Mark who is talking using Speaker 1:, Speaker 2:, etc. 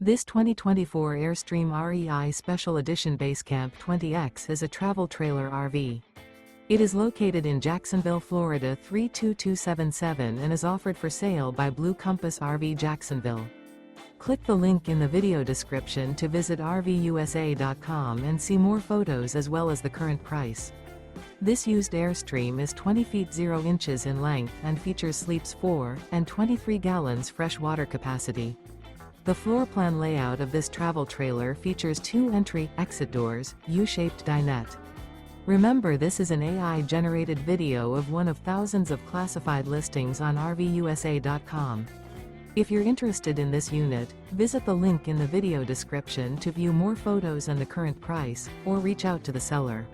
Speaker 1: This 2024 Airstream REI Special Edition Basecamp 20X is a travel trailer RV. It is located in Jacksonville, Florida 32277 and is offered for sale by Blue Compass RV Jacksonville. Click the link in the video description to visit RVUSA.com and see more photos as well as the current price. This used Airstream is 20 feet 0 inches in length and features sleeps 4 and 23 gallons fresh water capacity. The floor plan layout of this travel trailer features 2 entry-exit doors, U-shaped dinette. Remember, this is an AI-generated video of one of thousands of classified listings on RVUSA.com. If you're interested in this unit, visit the link in the video description to view more photos and the current price, or reach out to the seller.